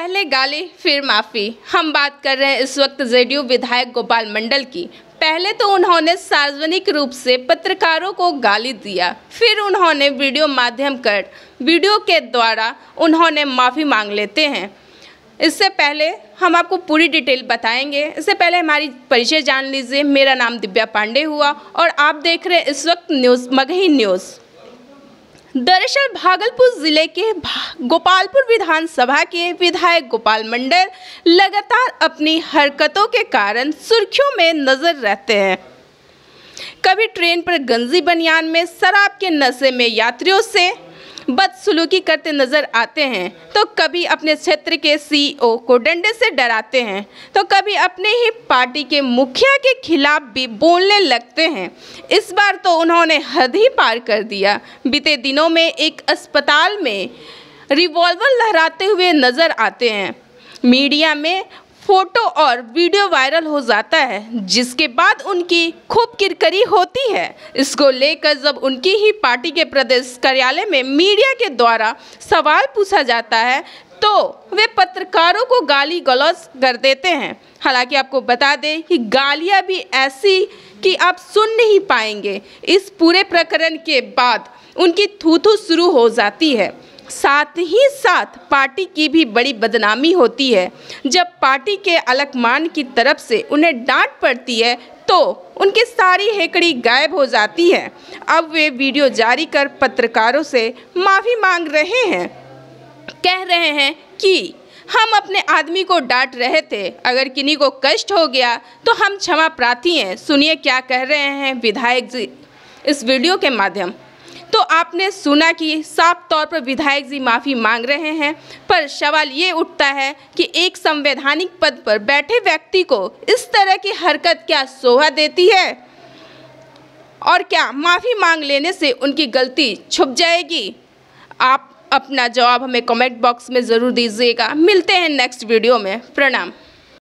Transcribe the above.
पहले गाली फिर माफ़ी। हम बात कर रहे हैं इस वक्त जेडीयू विधायक गोपाल मंडल की। पहले तो उन्होंने सार्वजनिक रूप से पत्रकारों को गाली दिया, फिर उन्होंने वीडियो के द्वारा उन्होंने माफ़ी मांग लेते हैं। इससे पहले हम आपको पूरी डिटेल बताएंगे। इससे पहले हमारी परिचय जान लीजिए। मेरा नाम दिव्या पांडे हुआ और आप देख रहे हैं इस वक्त मगही न्यूज़। दरअसल भागलपुर जिले के गोपालपुर विधानसभा के विधायक गोपाल मंडल लगातार अपनी हरकतों के कारण सुर्खियों में नजर रहते हैं। कभी ट्रेन पर गंजी बनियान में शराब के नशे में यात्रियों से बदसलूकी करते नजर आते हैं, तो कभी अपने क्षेत्र के सीईओ को डंडे से डराते हैं, तो कभी अपने ही पार्टी के मुखिया के खिलाफ भी बोलने लगते हैं। इस बार तो उन्होंने हद ही पार कर दिया। बीते दिनों में एक अस्पताल में रिवॉल्वर लहराते हुए नजर आते हैं। मीडिया में फोटो और वीडियो वायरल हो जाता है, जिसके बाद उनकी खूब किरकिरी होती है। इसको लेकर जब उनकी ही पार्टी के प्रदेश कार्यालय में मीडिया के द्वारा सवाल पूछा जाता है, तो वे पत्रकारों को गाली गलौज कर देते हैं। हालांकि आपको बता दें कि गालियां भी ऐसी कि आप सुन नहीं पाएंगे। इस पूरे प्रकरण के बाद उनकी थू-थू शुरू हो जाती है। साथ ही साथ पार्टी की भी बड़ी बदनामी होती है। जब पार्टी के आलाकमान की तरफ से उन्हें डांट पड़ती है, तो उनकी सारी हेकड़ी गायब हो जाती है। अब वे वीडियो जारी कर पत्रकारों से माफ़ी मांग रहे हैं। कह रहे हैं कि हम अपने आदमी को डांट रहे थे, अगर किन्हीं को कष्ट हो गया तो हम क्षमा प्रार्थी हैं। सुनिए क्या कह रहे हैं विधायक जी इस वीडियो के माध्यम। तो आपने सुना कि साफ तौर पर विधायक जी माफ़ी मांग रहे हैं, पर सवाल ये उठता है कि एक संवैधानिक पद पर बैठे व्यक्ति को इस तरह की हरकत क्या शोभा देती है, और क्या माफ़ी मांग लेने से उनकी गलती छुप जाएगी? आप अपना जवाब हमें कमेंट बॉक्स में ज़रूर दीजिएगा। मिलते हैं नेक्स्ट वीडियो में। प्रणाम।